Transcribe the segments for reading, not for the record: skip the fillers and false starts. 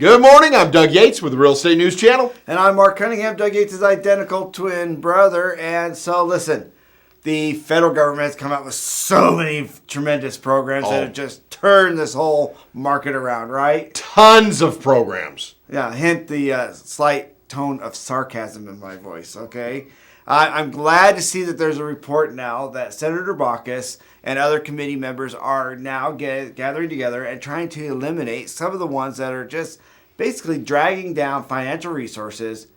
Good morning, I'm Doug Yates with the Real Estate News Channel. And I'm Mark Cunningham, Doug Yates' identical twin brother. And so listen, the federal government has come out with so many tremendous programs that have just turned this whole market around, right? Tons of programs. Yeah, hint the slight tone of sarcasm in my voice, okay? I'm glad to see that there's a report now that Senator Baucus and other committee members are now gathering together and trying to eliminate some of the ones that are just basically dragging down financial resources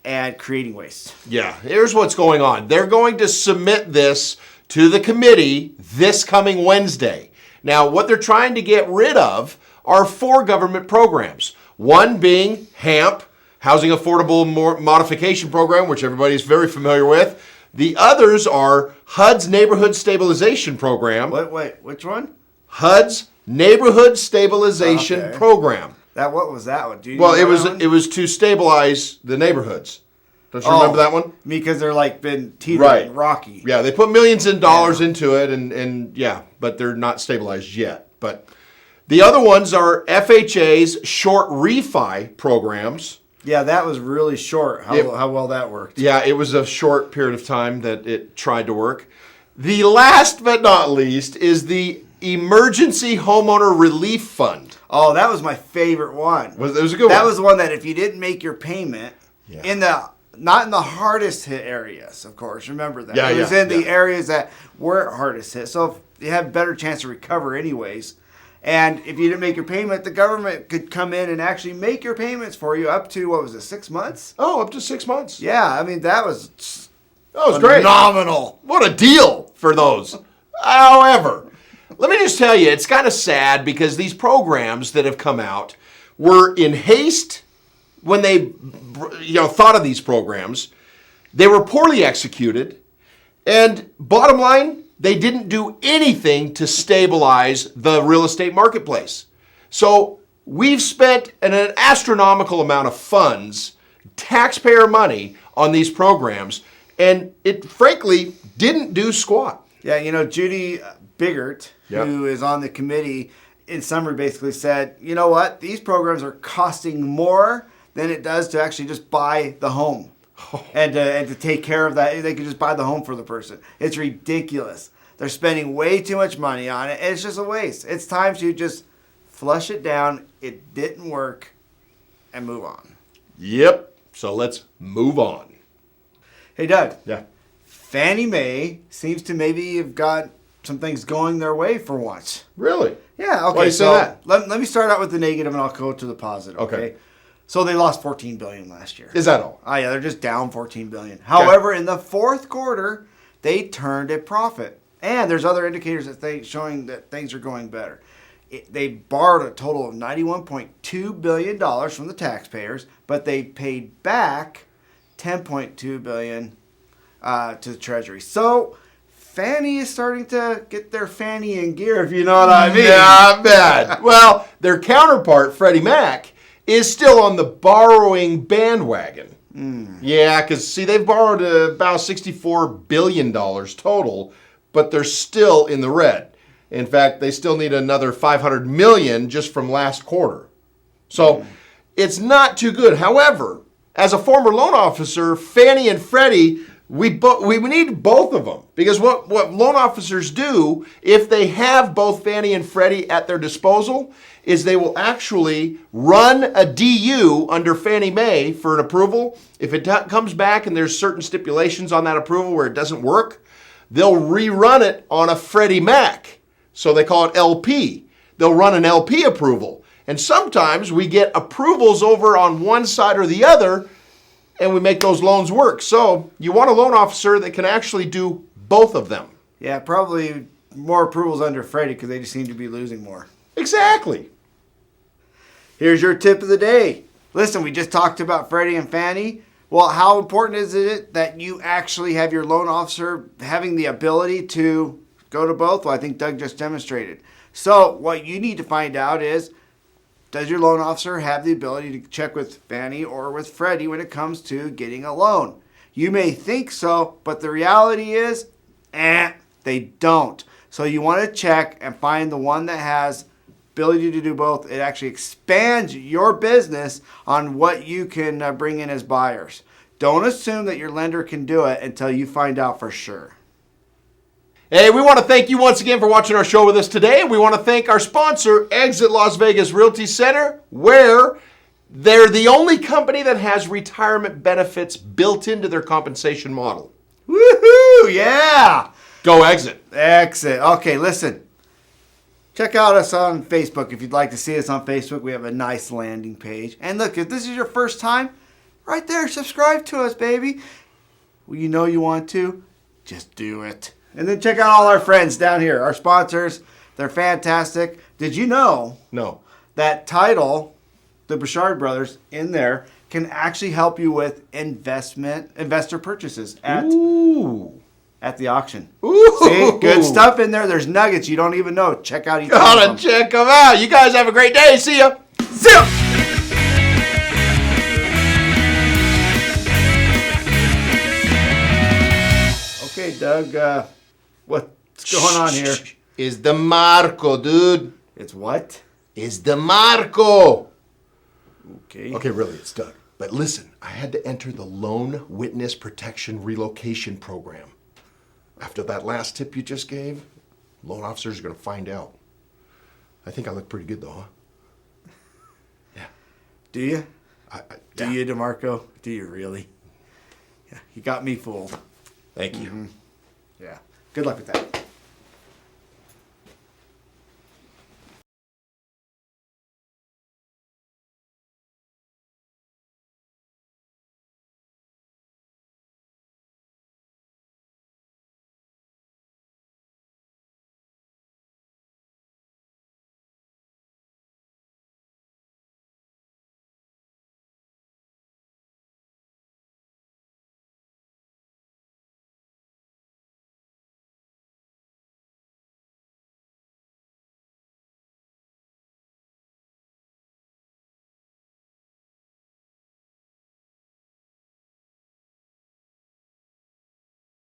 and creating waste. Yeah, here's what's going on. They're going to submit this to the committee this coming Wednesday. Now, what they're trying to get rid of are 4 government programs. One being h.a.m.p, Housing Affordable Modification Program, which everybody's very familiar with. The others are HUD's Neighborhood Stabilization Program. Wait, which one? HUD's Neighborhood Stabilization Program. What was that one? Well, it was to stabilize the neighborhoods. Don't you remember that one? Because they're like been teetering rocky. Yeah, they put millions of dollars into it, and but they're not stabilized yet. But the other ones are FHA's short refi programs. Yeah, that was really short, how well that worked. Yeah, it was a short period of time that it tried to work. The last but not least is the Emergency Homeowner Relief Fund. Oh, that was my favorite one. It was a good one. That was the one that if you didn't make your payment, not in the hardest hit areas, of course, remember that. It was in the areas that were hardest hit. So you have a better chance to recover anyways. And if you didn't make your payment, the government could come in and actually make your payments for you up to, 6 months? Oh, up to 6 months. Yeah, I mean, that was great. Phenomenal. What a deal for those. However, let me just tell you, it's kind of sad because these programs that have come out were in haste when they thought of these programs. They were poorly executed. And bottom line, they didn't do anything to stabilize the real estate marketplace. So we've spent an astronomical amount of funds, taxpayer money, on these programs, and it frankly didn't do squat. Yeah, Judy Biggert, who is on the committee, in summary basically said, you know what, these programs are costing more than it does to actually just buy the home. And to take care of that, they could just buy the home for the person. It's ridiculous. They're spending way too much money on it. And it's just a waste. It's time to just flush it down. It didn't work, and move on. Yep. So let's move on. Hey, Doug. Yeah. Fannie Mae seems to maybe have got some things going their way for once. Really? Yeah. Okay. Why do you say that? Let me start out with the negative, and I'll go to the positive. Okay. So they lost $14 billion last year. Is that all? Oh, yeah, they're just down $14 billion. However, in the fourth quarter, they turned a profit. And there's other indicators showing that things are going better. They borrowed a total of $91.2 billion from the taxpayers, but they paid back $10.2 billion to the Treasury. So Fannie is starting to get their fanny in gear, if you know what I mean. Not bad. Well, their counterpart, Freddie Mac, is still on the borrowing bandwagon. Yeah, because, see, they've borrowed about $64 billion total, but they're still in the red. In fact, they still need another $500 million just from last quarter. So it's not too good. However, as a former loan officer, Fannie and Freddie, we need both of them. Because what loan officers do, if they have both Fannie and Freddie at their disposal, is they will actually run a DU under Fannie Mae for an approval. If it comes back and there's certain stipulations on that approval where it doesn't work, they'll rerun it on a Freddie Mac. So they call it LP. They'll run an LP approval. And sometimes we get approvals over on one side or the other, and we make those loans work. So you want a loan officer that can actually do both of them. Yeah, probably more approvals under Freddie because they just seem to be losing more. Exactly. Here's your tip of the day. Listen, we just talked about Freddie and Fannie. Well, how important is it that you actually have your loan officer having the ability to go to both? Well, I think Doug just demonstrated. So what you need to find out is, does your loan officer have the ability to check with Fannie or with Freddie when it comes to getting a loan? You may think so, but the reality is, they don't. So you want to check and find the one that has ability to do both. It actually expands your business on what you can bring in as buyers. Don't assume that your lender can do it until you find out for sure. Hey, we want to thank you once again for watching our show with us today. We want to thank our sponsor, Exit Las Vegas Realty Center, where they're the only company that has retirement benefits built into their compensation model. Woohoo! Yeah! Go Exit. Exit. Okay, listen. Check out us on Facebook if you'd like to see us on Facebook. We have a nice landing page. And look, if this is your first time, right there, subscribe to us, baby. Well, you know you want to. Just do it. And then check out all our friends down here, our sponsors. They're fantastic. Did you know No. that title, the Bouchard Brothers, in there can actually help you with investor purchases at the auction. Ooh. See, good stuff in there. There's nuggets you don't even know. Check out each one of Gotta them. check them out. You guys have a great day. See ya. See ya! Okay, Doug, what's going on here? Is the Marco, dude. It's what? Is the Marco. Okay. Okay, really, it's Doug. But listen, I had to enter the Loan Witness Protection Relocation Program. After that last tip you just gave, loan officers are going to find out. I think I look pretty good, though, huh? Yeah. Do you? Yeah. Do you, DeMarco? Do you really? Yeah, you got me fooled. Thank you. Yeah. Good luck with that.